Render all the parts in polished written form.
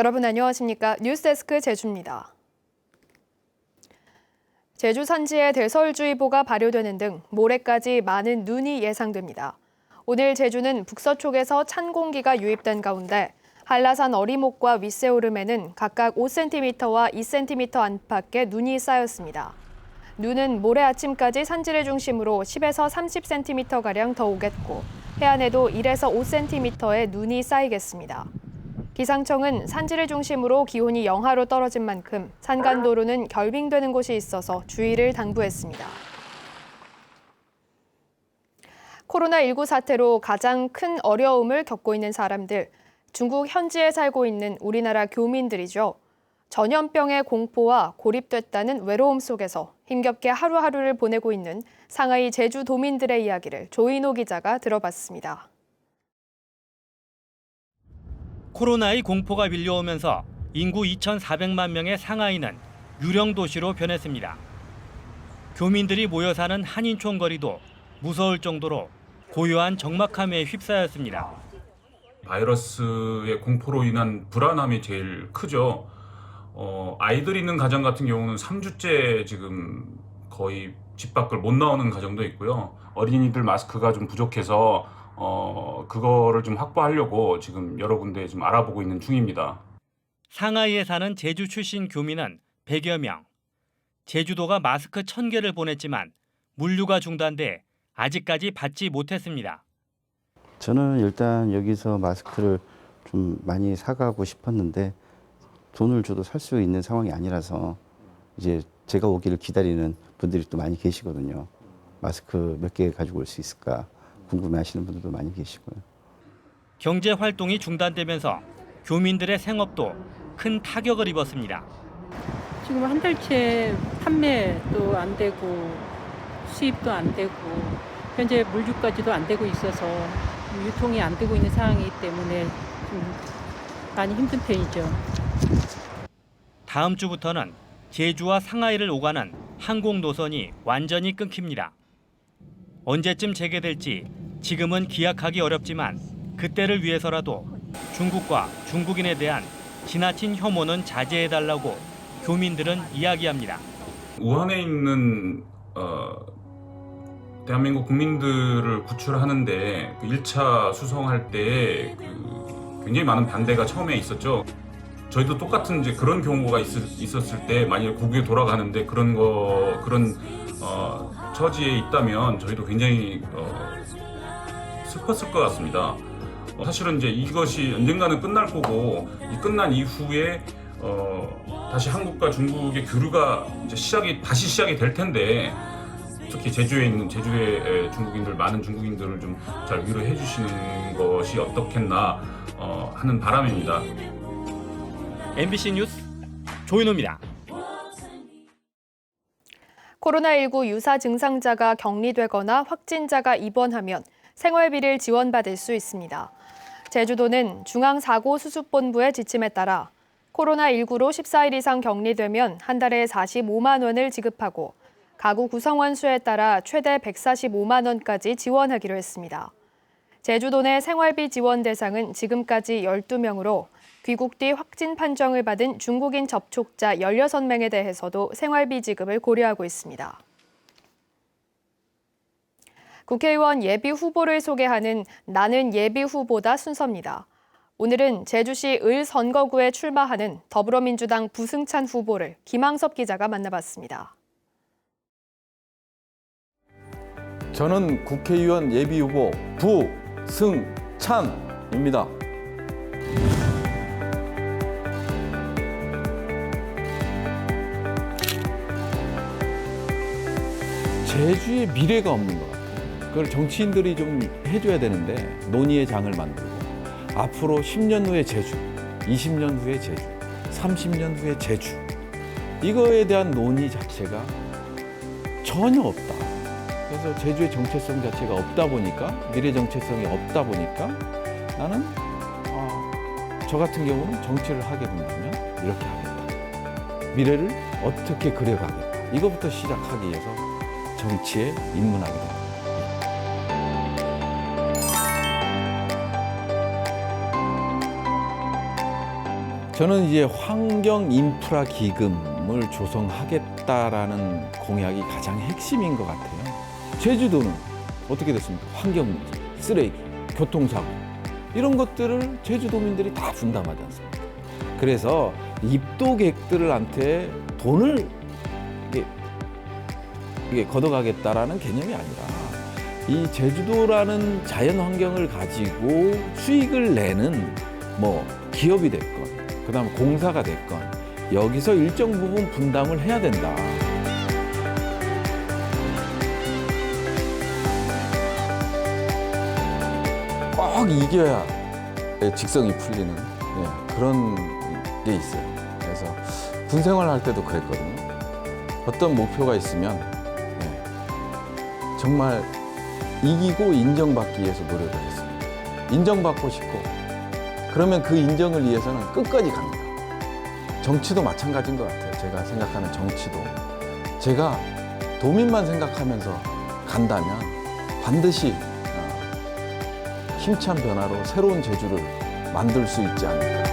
여러분 안녕하십니까? 뉴스데스크 제주입니다. 제주 산지에 대설주의보가 발효되는 등 모레까지 많은 눈이 예상됩니다. 오늘 제주는 북서쪽에서 찬 공기가 유입된 가운데 한라산 어리목과 윗세오름에는 각각 5cm와 2cm 안팎의 눈이 쌓였습니다. 눈은 모레 아침까지 산지를 중심으로 10에서 30cm가량 더 오겠고 해안에도 1에서 5cm의 눈이 쌓이겠습니다. 기상청은 산지를 중심으로 기온이 영하로 떨어진 만큼 산간도로는 결빙되는 곳이 있어서 주의를 당부했습니다. 코로나19 사태로 가장 큰 어려움을 겪고 있는 사람들, 중국 현지에 살고 있는 우리나라 교민들이죠. 전염병의 공포와 고립됐다는 외로움 속에서 힘겹게 하루하루를 보내고 있는 상하이 제주도민들의 이야기를 조인호 기자가 들어봤습니다. 코로나의 공포가 밀려오면서 인구 2,400만 명의 상하이는 유령 도시로 변했습니다. 교민들이 모여 사는 한인촌 거리도 무서울 정도로 고요한 적막함에 휩싸였습니다. 바이러스의 공포로 인한 불안함이 제일 크죠. 아이들 있는 가정 같은 경우는 3주째 지금 거의 집 밖을 못 나오는 가정도 있고요. 어린이들 마스크가 좀 부족해서 그거를 좀 확보하려고 지금 여러 군데 좀 알아보고 있는 중입니다. 상하이에 사는 제주 출신 교민은 100여 명. 제주도가 마스크 1,000개를 보냈지만 물류가 중단돼 아직까지 받지 못했습니다. 저는 일단 여기서 마스크를 좀 많이 사가고 싶었는데 돈을 줘도 살 수 있는 상황이 아니라서 이제 제가 오기를 기다리는 분들이 또 많이 계시거든요. 마스크 몇 개 가지고 올 수 있을까 궁금해하시는 분들도 많이 계시고요. 경제 활동이 중단되면서 교민들의 생업도 큰 타격을 입었습니다. 지금 한 달째 판매도 안 되고 수입도 안 되고 현재 물류까지도 안 되고 있어서 유통이 안 되고 있는 상황이기 때문에 좀 많이 힘든 편이죠. 다음 주부터는 제주와 상하이를 오가는 항공 노선이 완전히 끊깁니다. 언제쯤 재개될지 지금은 기약하기 어렵지만 그때를 위해서라도 중국과 중국인에 대한 지나친 혐오는 자제해달라고 교민들은 이야기합니다. 우한에 있는 대한민국 국민들을 구출하는데 1차 수송할 때 굉장히 많은 반대가 처음에 있었죠. 저희도 똑같은 이제 그런 경우가 있었을 때 만약에 국외에 돌아가는데 그런 처지에 있다면 저희도 굉장히 슬펐을 것 같습니다. 사실은 이제 이것이 언젠가는 끝날 거고 이 끝난 이후에 다시 한국과 중국의 교류가 이제 다시 시작이 될 텐데 특히 제주의 중국인들 많은 중국인들을 좀 잘 위로해 주시는 것이 어떻겠나 하는 바람입니다. MBC 뉴스 조인호입니다. 코로나19 유사 증상자가 격리되거나 확진자가 입원하면 생활비를 지원받을 수 있습니다. 제주도는 중앙사고수습본부의 지침에 따라 코로나19로 14일 이상 격리되면 한 달에 45만 원을 지급하고 가구 구성원 수에 따라 최대 145만 원까지 지원하기로 했습니다. 제주도 내 생활비 지원 대상은 지금까지 12명으로 귀국 뒤 확진 판정을 받은 중국인 접촉자 16명에 대해서도 생활비 지급을 고려하고 있습니다. 국회의원 예비 후보를 소개하는 나는 예비 후보다 순서입니다. 오늘은 제주시 을 선거구에 출마하는 더불어민주당 부승찬 후보를 김항섭 기자가 만나봤습니다. 저는 국회의원 예비후보 부승찬입니다. 제주의 미래가 없는 것 같아요. 그걸 정치인들이 좀 해줘야 되는데 논의의 장을 만들고 앞으로 10년 후의 제주, 20년 후의 제주, 30년 후의 제주 이거에 대한 논의 자체가 전혀 없다. 그래서 제주의 정체성 자체가 없다 보니까 미래 정체성이 없다 보니까 나는 저 같은 경우는 정치를 하게 된다면 이렇게 하겠다. 미래를 어떻게 그려가겠다. 이거부터 시작하기 위해서 정치에 입문하게 됩니다. 저는 이제 환경 인프라 기금을 조성하겠다라는 공약이 가장 핵심인 것 같아요. 제주도는 어떻게 됐습니까? 환경 문제, 쓰레기, 교통사고 이런 것들을 제주도민들이 다 분담하지 않습니까? 그래서 입도객들한테 돈을 이게 걷어가겠다라는 개념이 아니라 이 제주도라는 자연 환경을 가지고 수익을 내는 뭐 기업이 됐건 그다음 공사가 됐건 여기서 일정 부분 분담을 해야 된다. 꼭 이겨야 직성이 풀리는 그런 게 있어요. 그래서 군 생활할 때도 그랬거든요. 어떤 목표가 있으면 정말 이기고 인정받기 위해서 노력을 했습니다. 인정받고 싶고 그러면 그 인정을 위해서는 끝까지 갑니다. 정치도 마찬가지인 것 같아요. 제가 생각하는 정치도 제가 도민만 생각하면서 간다면 반드시 힘찬 변화로 새로운 제주를 만들 수 있지 않을까.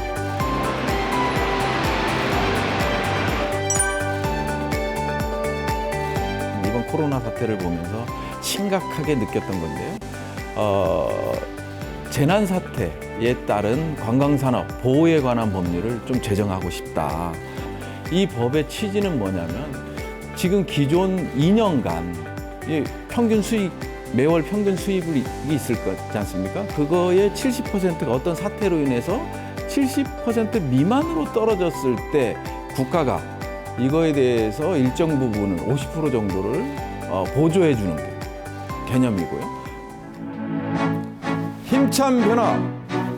이번 코로나 사태를 보면서 심각하게 느꼈던 건데요. 재난 사태에 따른 관광산업 보호에 관한 법률을 좀 제정하고 싶다. 이 법의 취지는 뭐냐면 지금 기존 2년간 평균 수익 매월 평균 수입이 있을 거지 않습니까? 그거의 70%가 어떤 사태로 인해서 70% 미만으로 떨어졌을 때 국가가 이거에 대해서 일정 부분을 50% 정도를 보조해 주는 게 개념이고요. 힘찬 변화,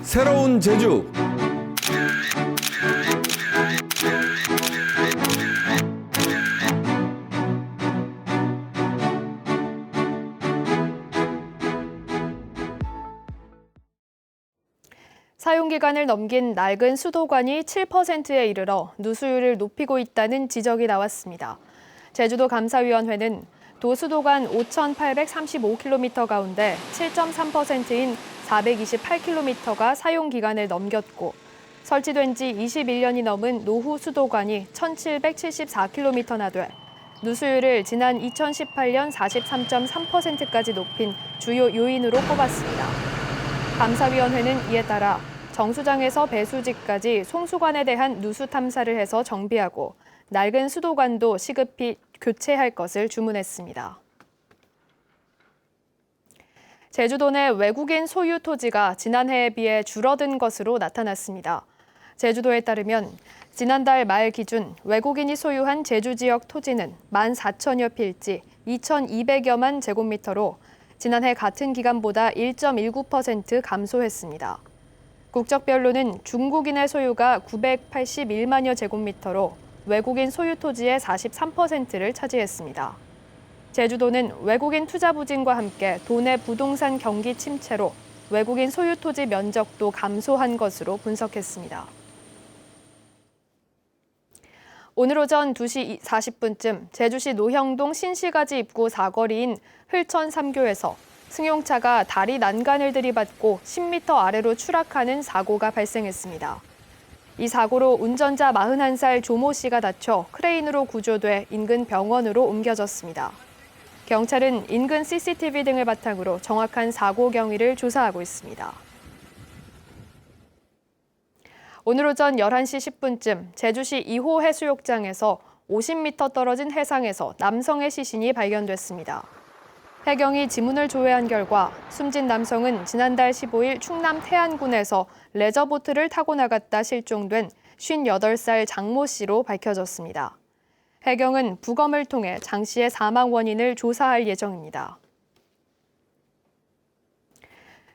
새로운 제주. 사용기간을 넘긴 낡은 수도관이 7%에 이르러 누수율을 높이고 있다는 지적이 나왔습니다. 제주도 감사위원회는 도수도관 5,835km 가운데 7.3%인 428km가 사용기간을 넘겼고 설치된 지 21년이 넘은 노후 수도관이 1,774km나 돼 누수율을 지난 2018년 43.3%까지 높인 주요 요인으로 꼽았습니다. 감사위원회는 이에 따라 정수장에서 배수지까지 송수관에 대한 누수 탐사를 해서 정비하고 낡은 수도관도 시급히 교체할 것을 주문했습니다. 제주도 내 외국인 소유 토지가 지난해에 비해 줄어든 것으로 나타났습니다. 제주도에 따르면 지난달 말 기준 외국인이 소유한 제주 지역 토지는 14,000여 필지 2,200여만 제곱미터로 지난해 같은 기간보다 1.19% 감소했습니다. 국적별로는 중국인의 소유가 981만여 제곱미터로 외국인 소유 토지의 43%를 차지했습니다. 제주도는 외국인 투자 부진과 함께 도내 부동산 경기 침체로 외국인 소유 토지 면적도 감소한 것으로 분석했습니다. 오늘 오전 2시 40분쯤 제주시 노형동 신시가지 입구 사거리인 흘천 3교에서 승용차가 다리 난간을 들이받고 10m 아래로 추락하는 사고가 발생했습니다. 이 사고로 운전자 41살 조모 씨가 다쳐 크레인으로 구조돼 인근 병원으로 옮겨졌습니다. 경찰은 인근 CCTV 등을 바탕으로 정확한 사고 경위를 조사하고 있습니다. 오늘 오전 11시 10분쯤 제주시 2호 해수욕장에서 50m 떨어진 해상에서 남성의 시신이 발견됐습니다. 해경이 지문을 조회한 결과 숨진 남성은 지난달 15일 충남 태안군에서 레저보트를 타고 나갔다 실종된 58살 장모 씨로 밝혀졌습니다. 해경은 부검을 통해 장 씨의 사망 원인을 조사할 예정입니다.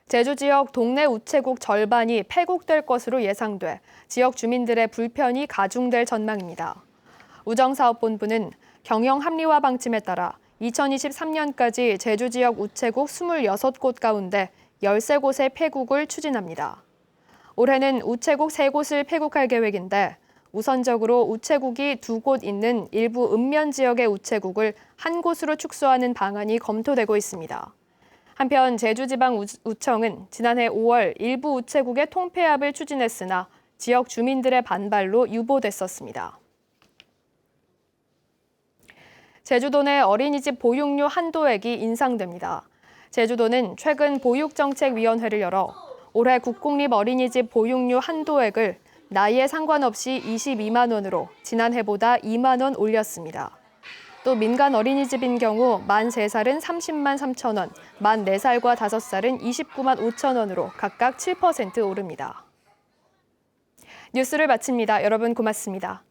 제주 지역 동네 우체국 절반이 폐국될 것으로 예상돼 지역 주민들의 불편이 가중될 전망입니다. 우정사업본부는 경영 합리화 방침에 따라 2023년까지 제주 지역 우체국 26곳 가운데 13곳의 폐국을 추진합니다. 올해는 우체국 3곳을 폐국할 계획인데 우선적으로 우체국이 2곳 있는 일부 읍면 지역의 우체국을 한 곳으로 축소하는 방안이 검토되고 있습니다. 한편 제주지방우청은 지난해 5월 일부 우체국의 통폐합을 추진했으나 지역 주민들의 반발로 유보됐었습니다. 제주도 내 어린이집 보육료 한도액이 인상됩니다. 제주도는 최근 보육정책위원회를 열어 올해 국공립 어린이집 보육료 한도액을 나이에 상관없이 22만 원으로 지난해보다 2만 원 올렸습니다. 또 민간 어린이집인 경우 만 3살은 30만 3천 원, 만 4살과 5살은 29만 5천 원으로 각각 7% 오릅니다. 뉴스를 마칩니다. 여러분 고맙습니다.